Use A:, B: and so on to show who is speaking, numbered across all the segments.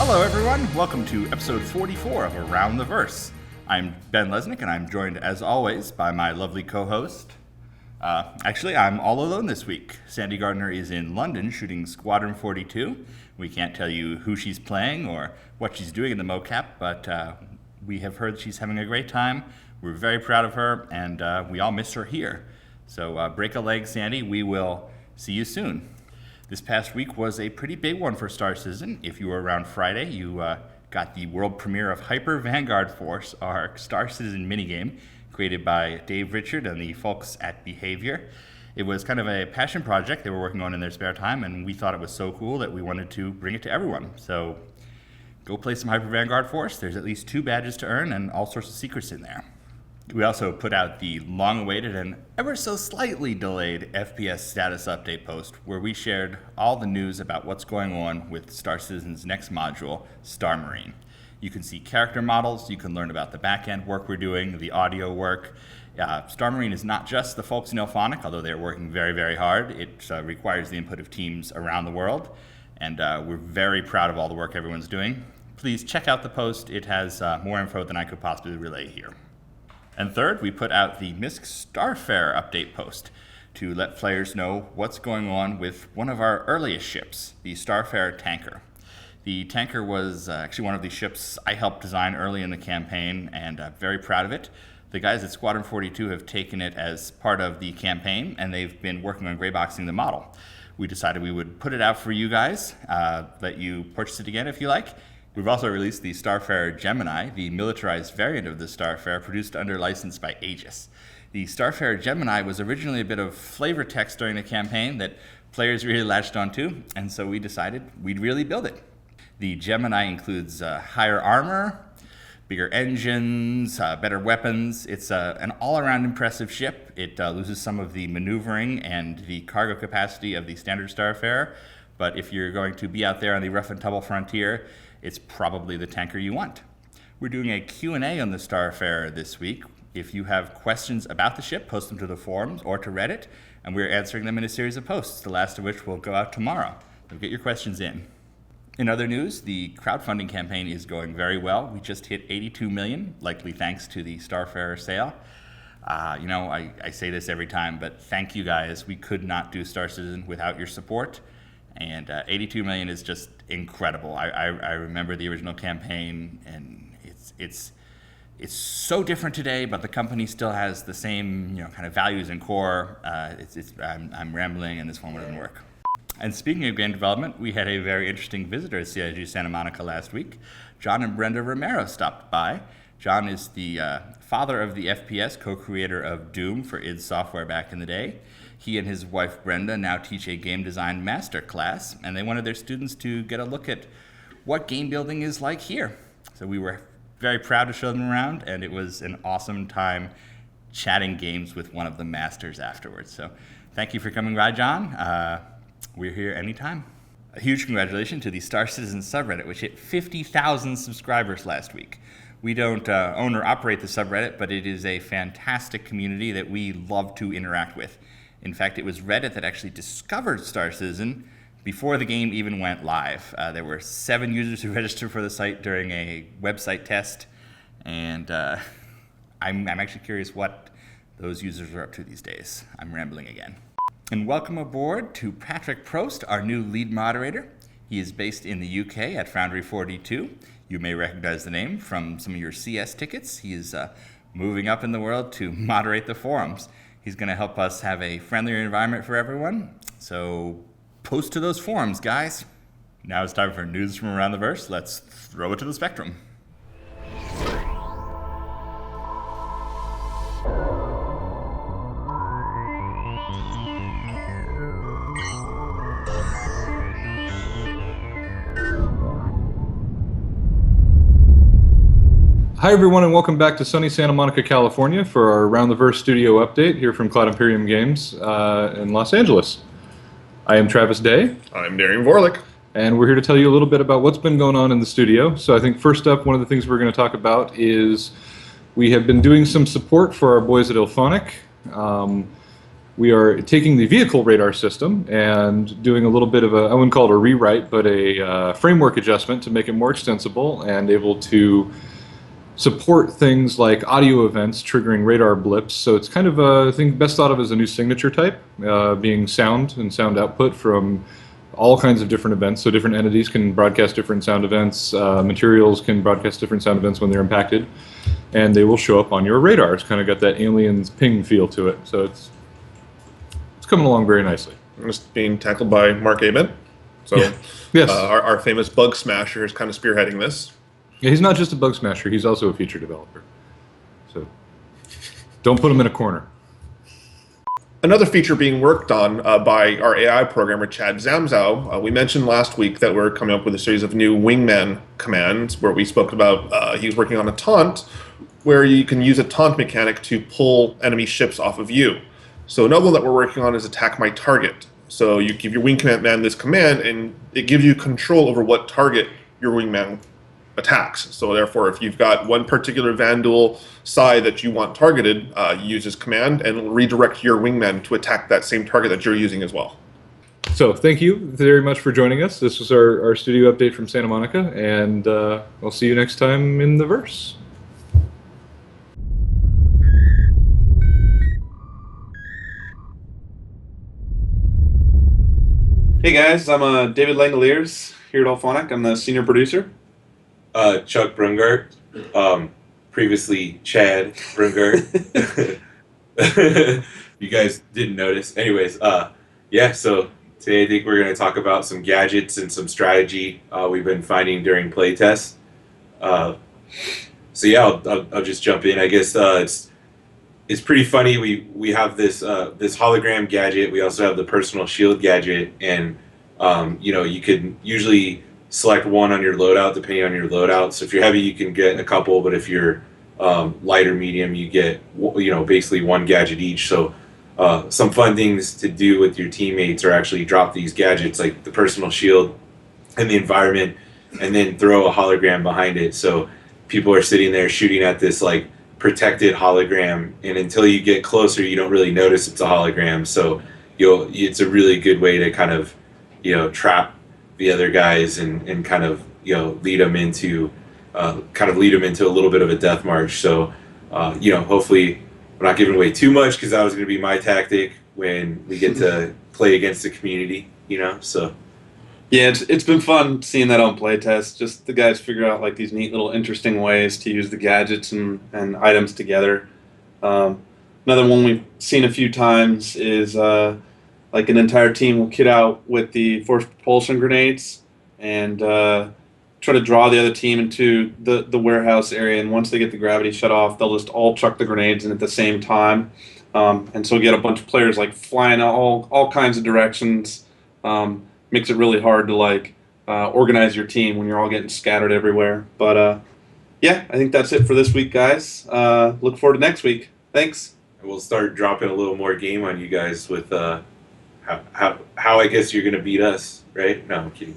A: Hello everyone, welcome to episode 44 of Around the Verse. I'm Ben Lesnick and I'm joined as always by my lovely co-host. Actually, I'm all alone this week. Sandi Gardiner is in London shooting Squadron 42. We can't tell you who she's playing or what she's doing in the mocap, but we have heard she's having a great time. We're very proud of her and we all miss her here. So break a leg, Sandi. We will see you soon. This past week was a pretty big one for Star Citizen. If you were around Friday, you got the world premiere of Hyper Vanguard Force, our Star Citizen minigame, created by Dave Richard and the folks at Behavior. It was kind of a passion project they were working on in their spare time, and we thought it was so cool that we wanted to bring it to everyone. So go play some Hyper Vanguard Force. There's at least 2 badges to earn and all sorts of secrets in there. We also put out the long-awaited and ever so slightly delayed FPS status update post where we shared all the news about what's going on with Star Citizen's next module, Star Marine. You can see character models, you can learn about the back-end work we're doing, the audio work. Star Marine is not just the folks in Ilphonic, although they're working very, very hard. It requires the input of teams around the world, and we're very proud of all the work everyone's doing. Please check out the post. It has more info than I could possibly relay here. And third, we put out the MISC Starfarer update post to let players know what's going on with one of our earliest ships, the Starfarer tanker. The tanker was actually one of the ships I helped design early in the campaign, and I'm very proud of it. The guys at Squadron 42 have taken it as part of the campaign, and they've been working on grayboxing the model. We decided we would put it out for you guys, let you purchase it again if you like. We've also released the Starfarer Gemini, the militarized variant of the Starfarer produced under license by Aegis. The Starfarer Gemini was originally a bit of flavor text during the campaign that players really latched onto, and so we decided we'd really build it. The Gemini includes higher armor, bigger engines, better weapons. It's an all-around impressive ship. It loses some of the maneuvering and the cargo capacity of the standard Starfarer, but if you're going to be out there on the rough and tumble frontier, it's probably the tanker you want. We're doing a Q&A on the Starfarer this week. If you have questions about the ship, post them to the forums or to Reddit, and we're answering them in a series of posts, the last of which will go out tomorrow. So get your questions in. In other news, the crowdfunding campaign is going very well. We just hit 82 million, likely thanks to the Starfarer sale. I say this every time, but thank you guys. We could not do Star Citizen without your support. And 82 million is just incredible. I remember the original campaign, and it's so different today, but the company still has the same kind of values and core. I'm rambling, and this one doesn't work. And speaking of game development, we had a very interesting visitor at CIG Santa Monica last week. John and Brenda Romero stopped by. John is the father of the FPS, co-creator of Doom for id Software back in the day. He and his wife Brenda now teach a game design master class, and they wanted their students to get a look at what game building is like here. So we were very proud to show them around, and it was an awesome time chatting games with one of the masters afterwards. So thank you for coming by, John. We're here anytime. A huge congratulations to the Star Citizen subreddit, which hit 50,000 subscribers last week. We don't own or operate the subreddit, but it is a fantastic community that we love to interact with. In fact, it was Reddit that actually discovered Star Citizen before the game even went live. There were 7 users who registered for the site during a website test, and I'm actually curious what those users are up to these days. I'm rambling again. And welcome aboard to Patrick Prost, our new lead moderator. He is based in the UK at Foundry 42. You may recognize the name from some of your CS tickets. He is moving up in the world to moderate the forums. He's going to help us have a friendlier environment for everyone. So post to those forums, guys. Now it's time for news from around the verse. Let's throw it to the spectrum.
B: Hi everyone, and welcome back to sunny Santa Monica, California for our Around the Verse studio update here from Cloud Imperium Games in Los Angeles. I am Travis Day.
C: I'm Darian Vorlick.
B: And we're here to tell you a little bit about what's been going on in the studio. So I think first up, one of the things we're going to talk about is we have been doing some support for our boys at Ilphonic. we are taking the vehicle radar system and doing a little bit of I wouldn't call it a rewrite, but a framework adjustment to make it more extensible and able to support things like audio events triggering radar blips. So it's kind of I think best thought of as a new signature type, being sound and sound output from all kinds of different events. So different entities can broadcast different sound events. Materials can broadcast different sound events when they're impacted, and they will show up on your radar. It's kind of got that aliens ping feel to it. So it's coming along very nicely.
C: It's being tackled by Mark Abed. So
B: yeah. Yes.
C: Our famous bug smasher is kind of spearheading this.
B: Yeah, he's not just a bug smasher, he's also a feature developer. So don't put him in a corner.
C: Another feature being worked on by our AI programmer, Chad Zamzow. We mentioned last week that we're coming up with a series of new wingman commands where we spoke about he was working on a taunt where you can use a taunt mechanic to pull enemy ships off of you. So another one that we're working on is attack my target. So you give your wing command man this command and it gives you control over what target your wingman attacks. So therefore, if you've got one particular Vandal side that you want targeted, you use this command and it'll redirect your wingman to attack that same target that you're using as well.
B: So thank you very much for joining us. This was our studio update from Santa Monica, and we'll see you next time in the verse.
D: Hey guys, I'm David Langoliers here at Ohanian. I'm the senior producer.
E: Chuck Brungart, previously Chad Brungart. You guys didn't notice. Anyways, yeah, so today I think we're going to talk about some gadgets and some strategy we've been finding during playtests. So yeah, I'll just jump in. I guess it's pretty funny. We have this this hologram gadget. We also have the personal shield gadget, and you know, you can usually select one on your loadout depending on your loadout. So if you're heavy, you can get a couple, but if you're light or medium, you get, you know, basically one gadget each. So some fun things to do with your teammates are actually drop these gadgets like the personal shield in the environment and then throw a hologram behind it. So people are sitting there shooting at this like protected hologram, and until you get closer, you don't really notice it's a hologram. So it's a really good way to kind of, you know, trap the other guys and kind of, you know, lead them into a little bit of a death march. So you know, hopefully we're not giving away too much, because that was going to be my tactic when we get to play against the community, you know. So
D: yeah, it's been fun seeing that on playtest. Just the guys figure out like these neat little interesting ways to use the gadgets and items together. Another one we've seen a few times is like an entire team will kit out with the forced propulsion grenades and try to draw the other team into the warehouse area. And once they get the gravity shut off, they'll just all chuck the grenades in at the same time. And so you get a bunch of players like flying all kinds of directions. Makes it really hard to like organize your team when you're all getting scattered everywhere. But yeah, I think that's it for this week, guys. Look forward to next week. Thanks.
E: we'll start dropping a little more game on you guys with how I guess you're gonna beat us, right? No, I'm kidding.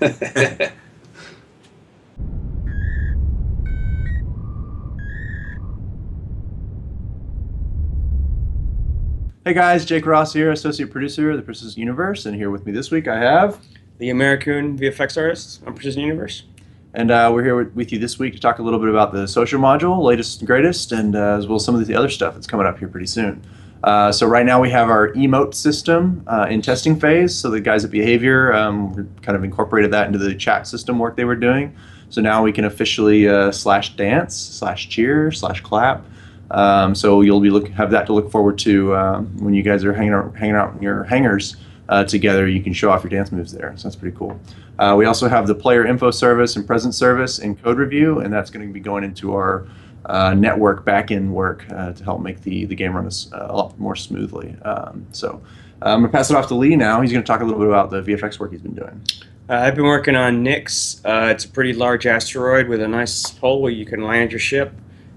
F: Hey guys, Jake Ross here, associate producer of the Precision Universe, and here with me this week I have
G: the American VFX artist on Precision Universe.
F: And we're here with you this week to talk a little bit about the social module, latest and greatest, and as well as some of the other stuff that's coming up here pretty soon. So right now we have our emote system in testing phase. So the guys at Behavior we kind of incorporated that into the chat system work they were doing. So now we can officially /dance, /cheer, /clap. So you'll have that to look forward to when you guys are hanging out in your hangars together. You can show off your dance moves there, so that's pretty cool. We also have the player info service and presence service in code review, and that's going to be going into our network backend work to help make the game run a lot more smoothly. So I'm going to pass it off to Lee now. He's going to talk a little bit about the VFX work he's been doing.
G: I've been working on Nyx. It's a pretty large asteroid with a nice hole where you can land your ship.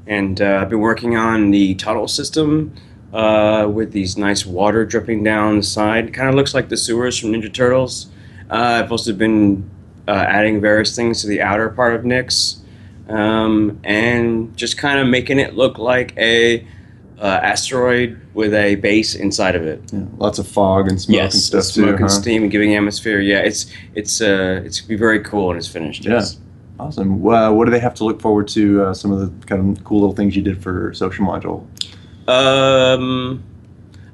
G: And I've been working on the tunnel system with these nice water dripping down the side. Kind of looks like the sewers from Ninja Turtles. I've also been adding various things to the outer part of Nyx and just kind of making it look like a asteroid with a base inside of it.
F: Yeah, lots of fog and smoke and stuff
G: smoke
F: too.
G: and steam and giving atmosphere. Yeah, it's gonna be very cool when it's finished.
F: Yeah.
G: Yes.
F: Awesome. What do they have to look forward to? Some of the kind of cool little things you did for social module.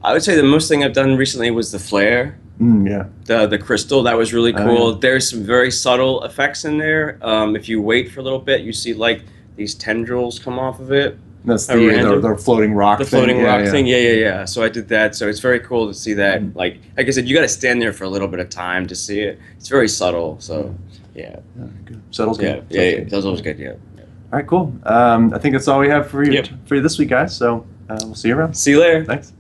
G: I would say the most thing I've done recently was the flare.
F: Yeah.
G: The crystal, that was really cool.
F: Oh, yeah.
G: There's some very subtle effects in there. If you wait for a little bit, you see like these tendrils come off of it.
F: That's the floating rock
G: The
F: thing.
G: floating rock thing, yeah. So I did that. So it's very cool to see that. Like I said, you got to stand there for a little bit of time to see it. It's very subtle. So yeah.
F: Good. Subtle's good.
G: Yeah. That's always good. Yeah.
F: All right, cool. I think that's all we have for you
G: Yep.
F: for you this week, guys. So we'll see you around.
G: See you later.
F: Thanks.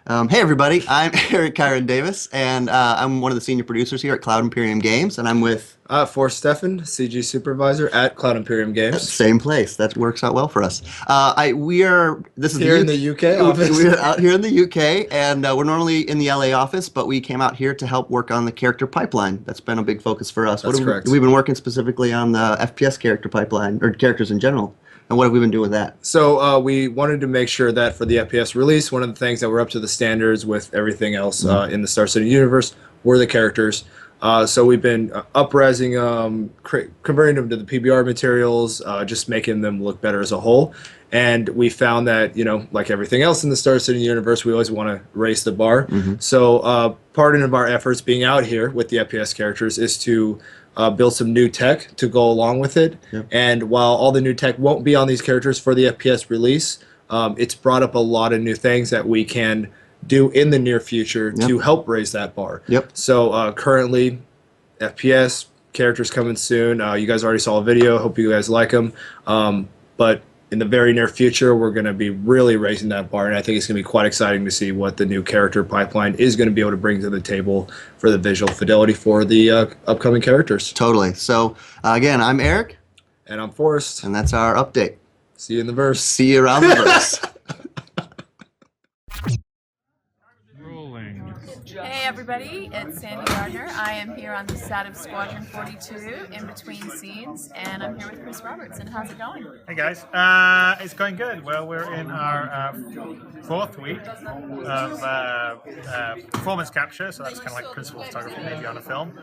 H: Hey everybody, I'm Eric Kyron Davis, and I'm one of the senior producers here at Cloud Imperium Games, and I'm with
I: Forrest Steffen, CG supervisor at Cloud Imperium Games.
H: same place. That works out well for us. This is
I: Here in the UK office.
H: We're out here in the UK, and we're normally in the LA office, but we came out here to help work on the character pipeline. That's been a big focus for us.
I: That's correct.
H: We've been working specifically on the FPS character pipeline, or characters in general. And what have we been doing with that?
I: So we wanted to make sure that for the FPS release, one of the things that were up to the standards with everything else in the Star City universe were the characters. So we've been up-resing them, converting them to the PBR materials, just making them look better as a whole. And we found that, like everything else in the Star City universe, we always want to raise the bar. So part of our efforts being out here with the FPS characters is to build some new tech to go along with it.
H: Yep.
I: And while all the new tech won't be on these characters for the FPS release, it's brought up a lot of new things that we can do in the near future to help raise that bar.
H: Yep.
I: So currently, FPS characters coming soon. You guys already saw a video. Hope you guys like them. But in the very near future, we're going to be really raising that bar, and I think it's going to be quite exciting to see what the new character pipeline is going to be able to bring to the table for the visual fidelity for the upcoming characters.
H: Totally. So again, I'm Eric,
I: And I'm Forrest.
H: and that's our update.
I: See you in the verse.
H: See you around the verse.
J: Hey everybody, it's Sandi Gardiner. I am here on the set of Squadron 42 in between scenes, and I'm here with Chris Robertson. How's it going?
K: Hey guys, it's going good. Well, we're in our fourth week of performance capture, so that's kind of like principal photography maybe on a film.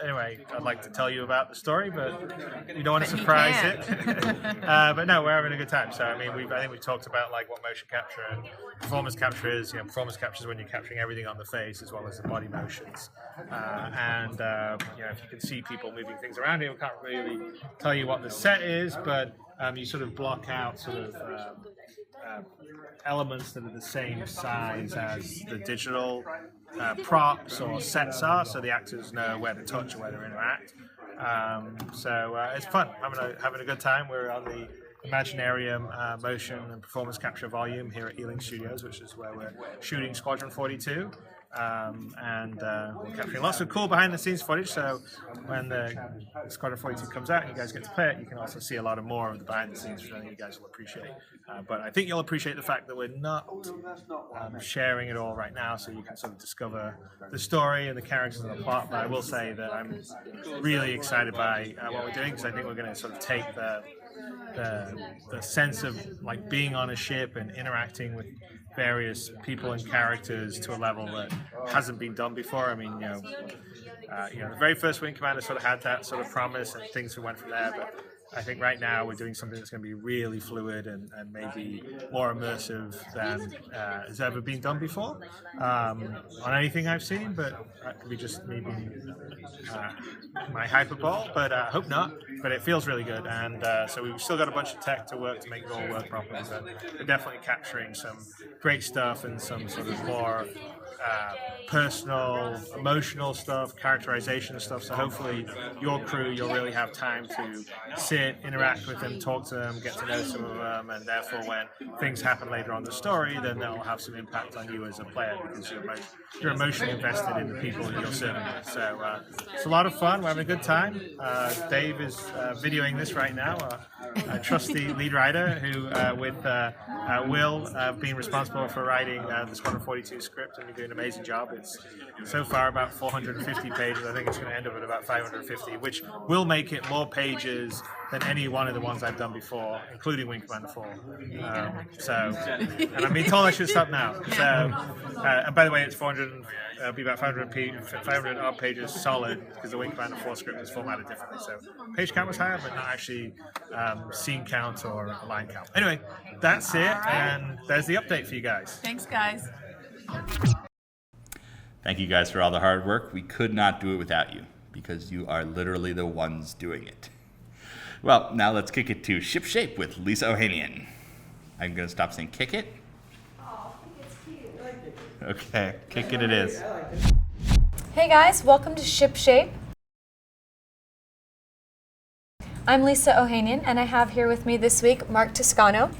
K: Anyway, I'd like to tell you about the story, but you don't want to surprise it. But no, we're having a good time. So I mean, I think we talked about like what motion capture and performance capture is. Performance capture is when you're capturing everything on the face as well as the body motions. If you can see people moving things around here, we can't really tell you what the set is, but you sort of block out sort of elements that are the same size as the digital props or sets are, so the actors know where to touch or where to interact. It's fun, having a good time. We're on the Imaginarium motion and performance capture volume here at Ealing Studios, which is where we're shooting Squadron 42. We're capturing lots of cool behind-the-scenes footage, so when the Squadron 42 comes out and you guys get to play it, you can also see a lot more of the behind-the-scenes, which I think you guys will appreciate. But I think you'll appreciate the fact that we're not sharing it all right now, so you can sort of discover the story and the characters and the plot. But I will say that I'm really excited by what we're doing, because I think we're going to sort of take the sense of like being on a ship and interacting with various people and characters to a level that hasn't been done before. I mean, the very first Wing Commander sort of had that sort of promise, and things went from there. But I think right now we're doing something that's going to be really fluid and maybe more immersive than has ever been done before on anything I've seen. But that could be just maybe my hyperbole, but I hope not. But it feels really good, and so we've still got a bunch of tech to work to make it all work properly. But we're definitely capturing some great stuff and some sort of more personal, emotional stuff, characterization stuff. So hopefully your crew, you'll really have time to sit, interact with them, talk to them, get to know some of them, and therefore when things happen later on the story, then that will have some impact on you as a player, because you're emotionally invested in the people that you're serving with. So it's a lot of fun. We're having a good time. Dave is videoing this right now are a trusty lead writer who, with Will, being responsible for writing the Squadron 42 script, and you're doing an amazing job. It's so far about 450 pages. I think it's going to end up at about 550, which will make it more pages than any one of the ones I've done before, including Wing Commander 4. And I'm being told I should stop now. So, and by the way, it's 400. It'll be about 500 odd pages solid because the Wing Commander 4 script is formatted differently. So page count was higher, but not actually scene count or line count. Anyway, that's it, and there's the update for you guys.
J: Thanks, guys.
A: Thank you guys for all the hard work. We could not do it without you because you are literally the ones doing it. Well, now let's kick it to Ship Shape with Lisa Ohanian. I'm going to stop saying kick it.
L: Oh, I think it's cute. I like it.
A: Okay, kick it is.
L: Hey guys, welcome to Ship Shape. I'm Lisa Ohanian, and I have here with me this week Mark Toscano.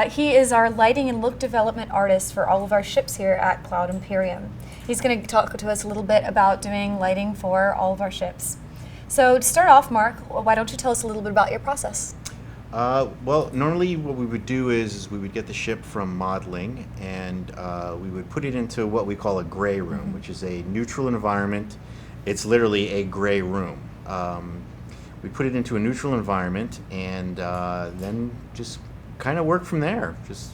L: He is our lighting and look development artist for all of our ships here at Cloud Imperium. He's going to talk to us a little bit about doing lighting for all of our ships. So to start off, Mark, why don't you tell us a little bit about your process?
M: Well, normally what we would do is we would get the ship from modeling, and we would put it into what we call a gray room, which is a neutral environment. It's literally a gray room. We put it into a neutral environment, and then just kind of work from there. Just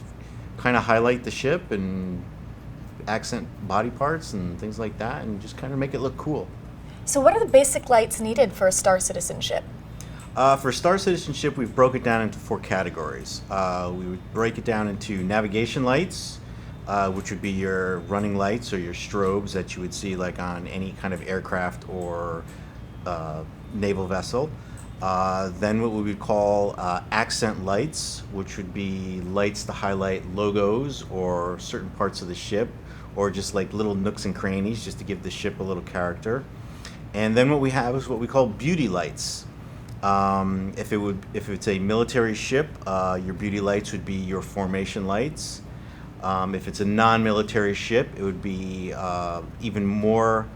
M: kind of highlight the ship and accent body parts and things like that, and just kind of make it look cool.
L: So what are the basic lights needed for a Star Citizen ship?
M: For Star Citizenship, we've broke it down into 4 categories. We would break it down into navigation lights, which would be your running lights or your strobes that you would see like on any kind of aircraft or naval vessel. Then what we would call accent lights, which would be lights to highlight logos or certain parts of the ship, or just like little nooks and crannies just to give the ship a little character. And then what we have is what we call beauty lights. If it's a military ship, your beauty lights would be your formation lights. If it's a non-military ship, it would be even more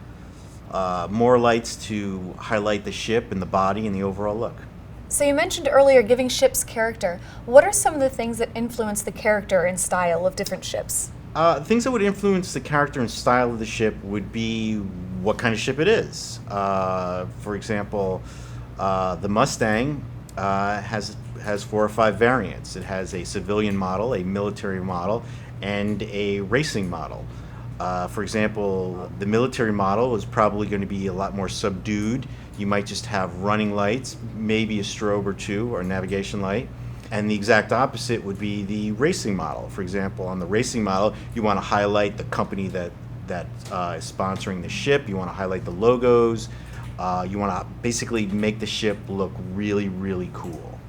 M: lights to highlight the ship and the body and the overall look.
L: So you mentioned earlier giving ships character. What are some of the things that influence the character and style of different ships?
M: Things that would influence the character and style of the ship would be what kind of ship it is. For example, the Mustang has 4 or 5 variants. It has a civilian model, a military model, and a racing model. For example, the military model is probably going to be a lot more subdued. You might just have running lights, maybe a strobe or 2 or a navigation light. And the exact opposite would be the racing model. For example, on the racing model, you want to highlight the company that is sponsoring the ship. You want to highlight the logos. You want to basically make the ship look really, really cool.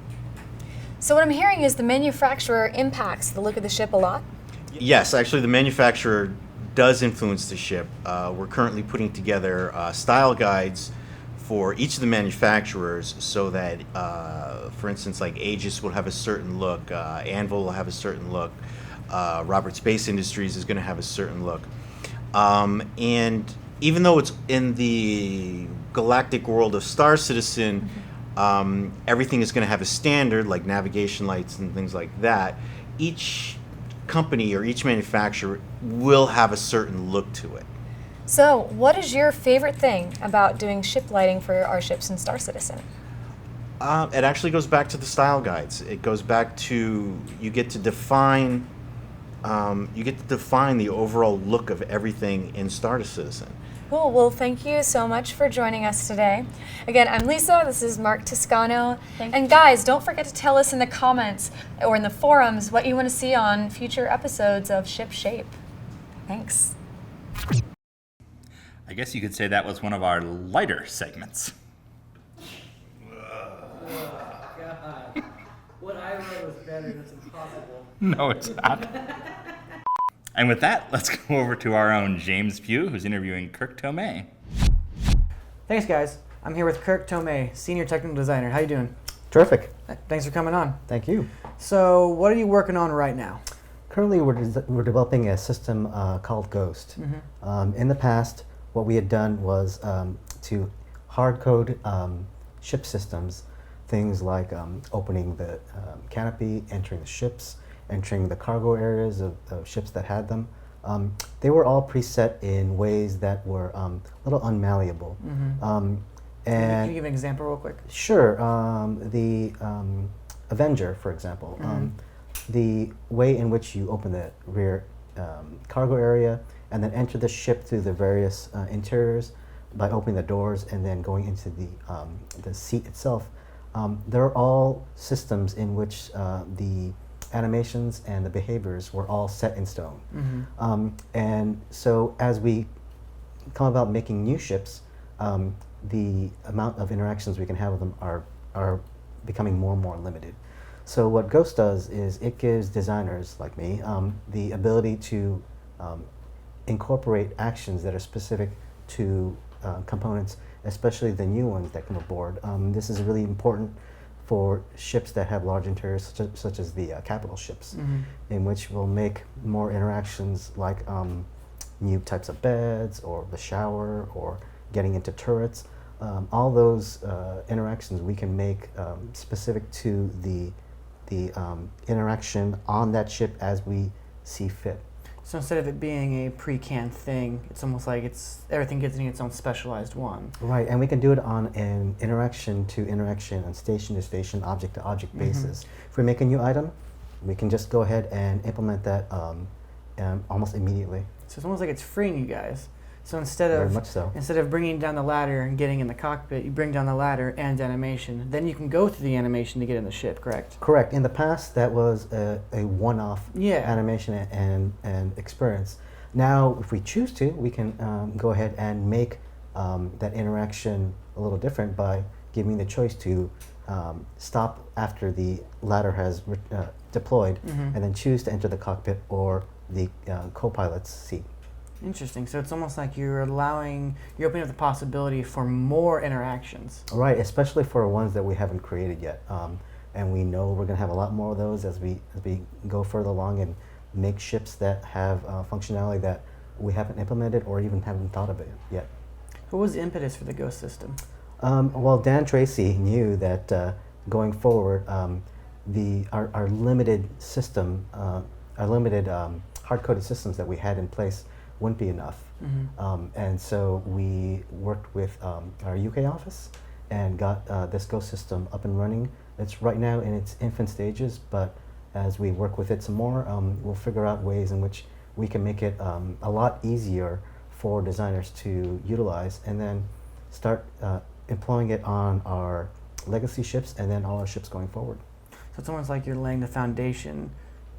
L: So what I'm hearing is the manufacturer impacts the look of the ship a lot?
M: Yes, actually the manufacturer does influence the ship. We're currently putting together style guides for each of the manufacturers so that, for instance, like Aegis will have a certain look, Anvil will have a certain look, Robert Space Industries is going to have a certain look. And even though it's in the galactic world of Star Citizen, everything is going to have a standard, like navigation lights and things like that. Each company or each manufacturer will have a certain look to it.
L: So what is your favorite thing about doing ship lighting for our ships in Star Citizen?
M: It actually goes back to the style guides. It goes back to you get to define the overall look of everything in Star Citizen.
L: Cool. Well, thank you so much for joining us today. Again, I'm Lisa. This is Mark Toscano. And guys, don't forget to tell us in the comments or in the forums what you want to see on future episodes of Ship Shape. Thanks.
A: I guess you could say that was one of our lighter segments.
N: God. What I wrote was better. That's impossible.
A: No, it's not. And with that, let's go over to our own James Pugh, who's interviewing Kirk Tome.
N: Thanks, guys. I'm here with Kirk Tome, Senior Technical Designer. How you doing?
O: Terrific.
N: Thanks for coming on.
O: Thank you.
N: So, what are you working on right now?
O: Currently, we're developing a system called Ghost. In the past, what we had done was to hard code ship systems things like opening the canopy, entering the ships, entering the cargo areas of ships that had them. They were all preset in ways that were a little unmalleable.
N: Can you give an example real quick?
O: Sure. The Avenger, for example. The way in which you open the rear cargo area and then enter the ship through the various interiors by opening the doors and then going into the seat itself. They're all systems in which the animations and the behaviors were all set in stone. And so as we come about making new ships, the amount of interactions we can have with them are becoming more and more limited. So what Ghost does is it gives designers like me the ability to incorporate actions that are specific to components, especially the new ones that come aboard. This is really important for ships that have large interiors, such as the capital ships, in which we'll make more interactions like new types of beds or the shower or getting into turrets. All those interactions we can make specific to the interaction on that ship as we see fit.
N: So instead of it being a pre-canned thing, it's almost like everything gets in its own specialized one.
O: Right, and we can do it on an interaction to interaction and station to station, object to object basis. If we make a new item, we can just go ahead and implement that almost immediately.
N: So it's almost like it's freeing you guys. So instead
O: Very much so.
N: of bringing down the ladder and getting in the cockpit, you bring down the ladder and animation. Then you can go through the animation to get in the ship, correct?
O: Correct. In the past, that was a one-off
N: Yeah.
O: animation and experience. Now, if we choose to, we can go ahead and make that interaction a little different by giving the choice to stop after the ladder has deployed and then choose to enter the cockpit or the co-pilot's seat.
N: Interesting. So it's almost like you're opening up the possibility for more interactions.
O: Right, especially for ones that we haven't created yet. And we know we're going to have a lot more of those as we go further along and make ships that have functionality that we haven't implemented or even haven't thought of it yet.
N: What was the impetus for the Ghost system?
O: Well, Dan Tracy knew that going forward, our limited system, our limited hard-coded systems that we had in place wouldn't be enough. And so we worked with our UK office and got this Ghost system up and running. It's right now in its infant stages, but as we work with it some more, we'll figure out ways in which we can make it a lot easier for designers to utilize and then start employing it on our legacy ships and then all our ships going forward.
N: So it's almost like you're laying the foundation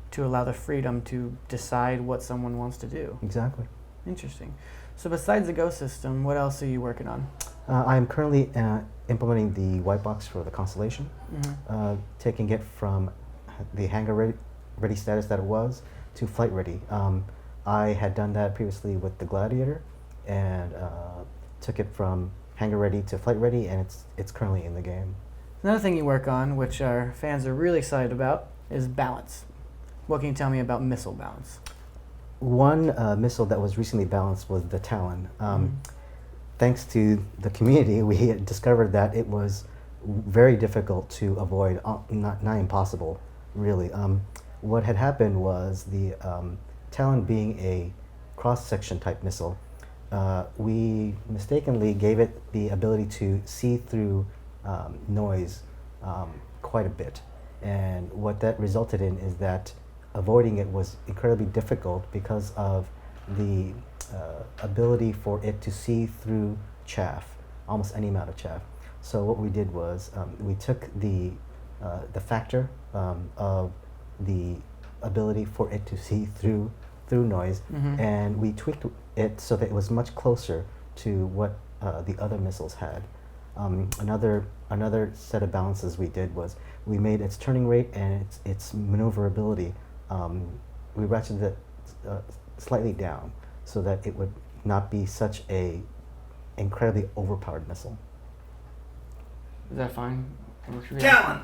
N: to allow the freedom to decide what someone wants to do.
O: Exactly.
N: Interesting. So besides the Ghost system, what else are you working on?
O: I am currently implementing the white box for the Constellation, taking it from the hangar ready status that it was to flight ready. I had done that previously with the Gladiator and took it from hangar ready to flight ready, and it's currently in the game.
N: Another thing you work on, which our fans are really excited about, is balance. What can you tell me about missile balance?
O: One missile that was recently balanced was the Talon. Thanks to the community, we had discovered that it was very difficult to avoid, not impossible, really. What had happened was the Talon being a cross-section type missile, we mistakenly gave it the ability to see through noise quite a bit. And what that resulted in is that avoiding it was incredibly difficult because of the ability for it to see through chaff, almost any amount of chaff. So what we did was we took the factor of the ability for it to see through noise, and we tweaked it so that it was much closer to what the other missiles had. Another set of balances we did was we made its turning rate and its maneuverability. We ratcheted it slightly down so that it would not be such a incredibly overpowered missile.
N: Is that fine?
P: Talon!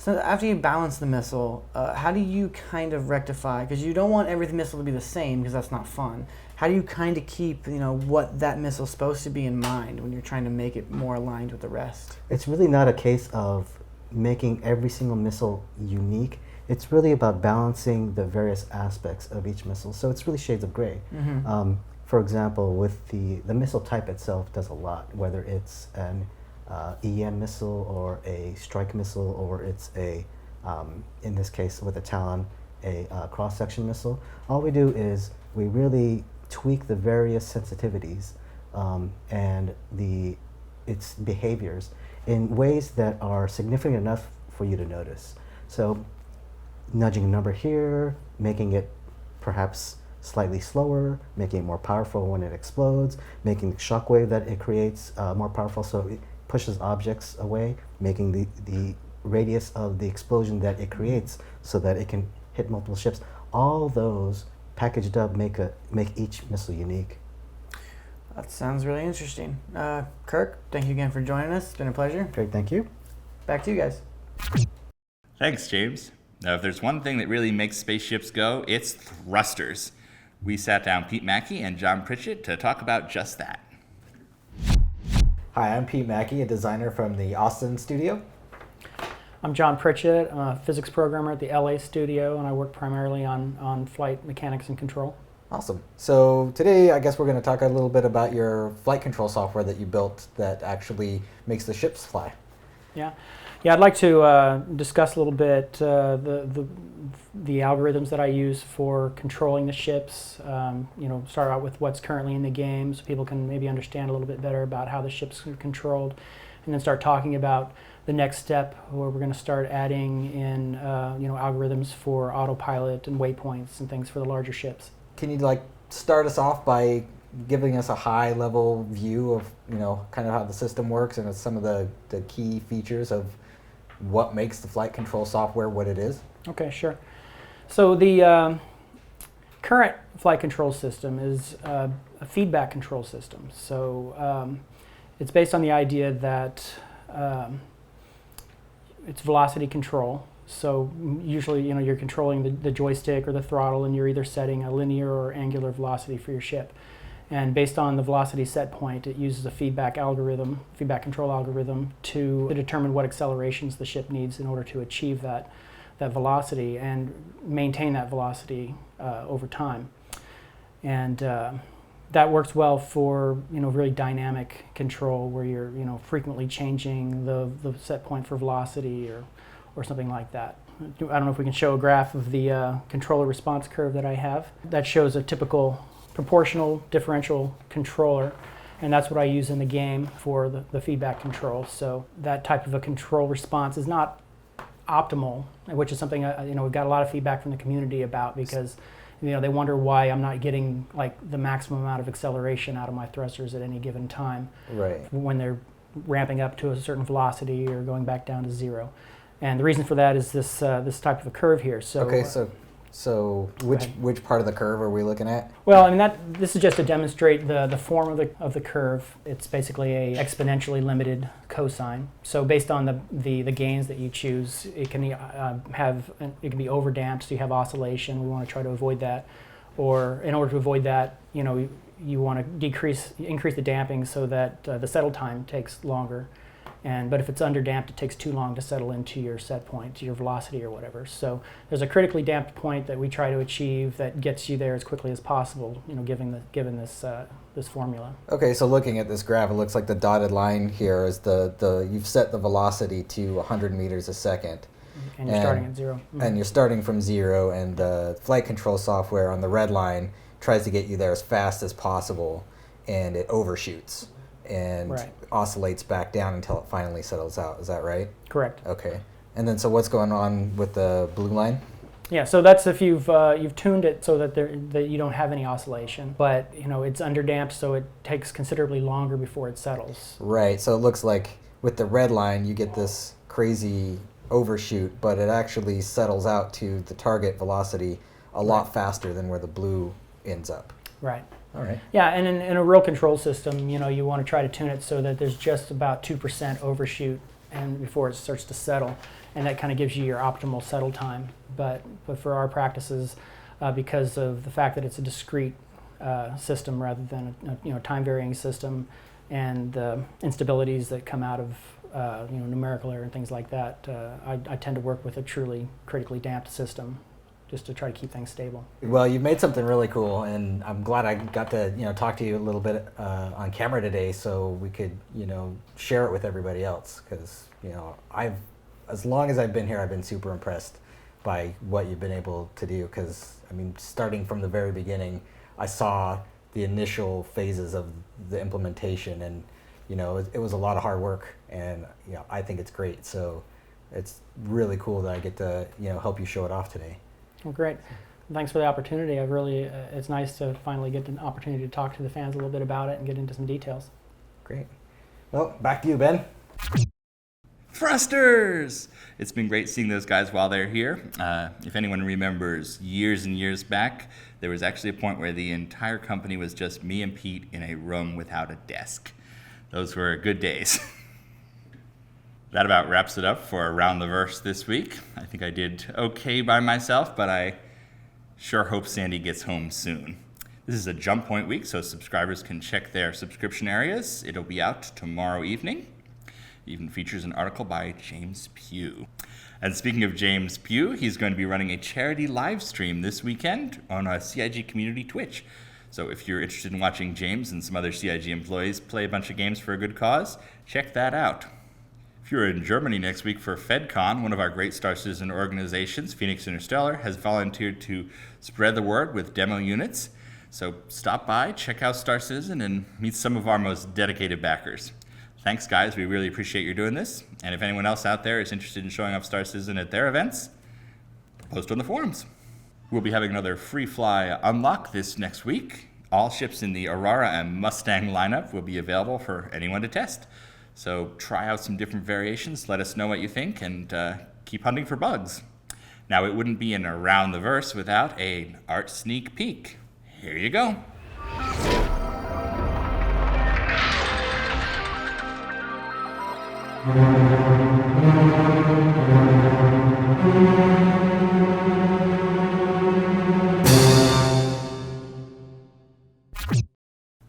N: So after you balance the missile, how do you kind of rectify? Because you don't want every missile to be the same, because that's not fun. How do you kind of keep, what that missile's supposed to be in mind when you're trying to make it more aligned with the rest?
O: It's really not a case of making every single missile unique. It's really about balancing the various aspects of each missile. So it's really shades of gray. For example, with the missile type itself does a lot, whether it's an EM missile or a strike missile, or it's a, in this case with a Talon, a cross-section missile. All we do is we really tweak the various sensitivities and its behaviors in ways that are significant enough for you to notice. So nudging a number here, making it perhaps slightly slower, making it more powerful when it explodes, making the shockwave that it creates more powerful so it pushes objects away, making the radius of the explosion that it creates so that it can hit multiple ships. All those packaged up make each missile unique.
N: That sounds really interesting. Kirk, thank you again for joining us. It's been a pleasure.
O: Great, thank you.
N: Back to you guys.
A: Thanks, James. Now, if there's one thing that really makes spaceships go, it's thrusters. We sat down Pete Mackey and John Pritchett to talk about just that.
P: Hi, I'm Pete Mackey, a designer from the Austin studio.
Q: I'm John Pritchett. I'm a physics programmer at the LA studio, and I work primarily on flight mechanics and control.
P: Awesome. So today, I guess we're going to talk a little bit about your flight control software that you built that actually makes the ships fly.
Q: Yeah, I'd like to discuss a little bit the algorithms that I use for controlling the ships. Start out with what's currently in the game so people can maybe understand a little bit better about how the ships are controlled, and then start talking about the next step where we're going to start adding in algorithms for autopilot and waypoints and things for the larger ships.
P: Can you start us off by giving us a high level view of kind of how the system works and some of the key features of what makes the flight control software what it is?
Q: Okay, sure. So the current flight control system is a feedback control system. So it's based on the idea that it's velocity control. So usually, you're controlling the joystick or the throttle, and you're either setting a linear or angular velocity for your ship. And based on the velocity set point, it uses a feedback control algorithm to determine what accelerations the ship needs in order to achieve that velocity and maintain that velocity over time. And that works well for really dynamic control where you're frequently changing the set point for velocity or something like that. I don't know if we can show a graph of the controller response curve that I have. That shows a typical proportional differential controller, and that's what I use in the game for the feedback control. So that type of a control response is not optimal, which is something we've got a lot of feedback from the community about, because they wonder why I'm not getting the maximum amount of acceleration out of my thrusters at any given time,
P: right,
Q: when they're ramping up to a certain velocity or going back down to zero. And the reason for that is this type of a curve here. So
P: okay, so which part of the curve are we looking at?
Q: Well, this is just to demonstrate the form of the curve. It's basically a exponentially limited cosine. So based on the gains that you choose, it can be overdamped, so you have oscillation. We want to try to avoid that, or in order to avoid that, you want to increase the damping so that the settle time takes longer. But if it's underdamped, it takes too long to settle into your set point, to your velocity or whatever. So there's a critically damped point that we try to achieve that gets you there as quickly as possible, given this formula.
P: Okay, so looking at this graph, it looks like the dotted line here is you've set the velocity to 100 meters a second.
Q: And you're starting at zero. Mm-hmm.
P: And you're starting from zero, and the flight control software on the red line tries to get you there as fast as possible, and it overshoots and oscillates back down until it finally settles out. Is that right?
Q: Correct.
P: Okay. And then so what's going on with the blue line?
Q: Yeah, so that's if you've tuned it so that you don't have any oscillation, but it's underdamped, so it takes considerably longer before it settles.
P: Right. So it looks like with the red line you get this crazy overshoot, but it actually settles out to the target velocity a lot faster than where the blue ends up.
Q: Right.
P: All right.
Q: Yeah, and in a real control system, you want to try to tune it so that there's just about 2% overshoot and before it starts to settle, and that kind of gives you your optimal settle time. But for our practices, because of the fact that it's a discrete system rather than a time varying system, and the instabilities that come out of numerical error and things like that, I tend to work with a truly critically damped system, just to try to keep things stable.
P: Well, you've made something really cool, and I'm glad I got to talk to you a little bit on camera today, so we could share it with everybody else. Because as long as I've been here, I've been super impressed by what you've been able to do. Because I mean, starting from the very beginning, I saw the initial phases of the implementation, and it was a lot of hard work, and I think it's great. So it's really cool that I get to help you show it off today.
Q: Well, great. Thanks for the opportunity. It's nice to finally get an opportunity to talk to the fans a little bit about it and get into some details.
P: Great. Well, back to you, Ben.
A: Thrusters! It's been great seeing those guys while they're here. If anyone remembers, years and years back, there was actually a point where the entire company was just me and Pete in a room without a desk. Those were good days. That about wraps it up for Around the Verse this week. I think I did okay by myself, but I sure hope Sandi gets home soon. This is a jump point week, so subscribers can check their subscription areas. It'll be out tomorrow evening. It even features an article by James Pugh. And speaking of James Pugh, he's going to be running a charity live stream this weekend on a CIG community Twitch. So if you're interested in watching James and some other CIG employees play a bunch of games for a good cause, check that out. If you're in Germany next week for FedCon, one of our great Star Citizen organizations, Phoenix Interstellar, has volunteered to spread the word with demo units. So stop by, check out Star Citizen, and meet some of our most dedicated backers. Thanks, guys. We really appreciate you doing this. And if anyone else out there is interested in showing off Star Citizen at their events, post on the forums. We'll be having another free fly unlock this next week. All ships in the Aurora and Mustang lineup will be available for anyone to test. So try out some different variations, let us know what you think, and keep hunting for bugs. Now, it wouldn't be an Around the Verse without an art sneak peek. Here you go.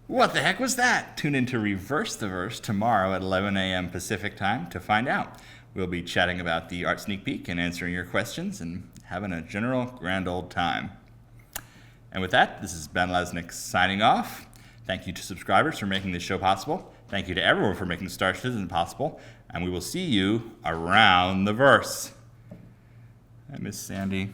A: What the heck was that? Tune in to Reverse the Verse tomorrow at 11 a.m. Pacific time to find out. We'll be chatting about the art sneak peek and answering your questions and having a general grand old time. And with that, this is Ben Lesnick signing off. Thank you to subscribers for making this show possible. Thank you to everyone for making Star Citizen possible. And we will see you around the verse. I miss Sandi.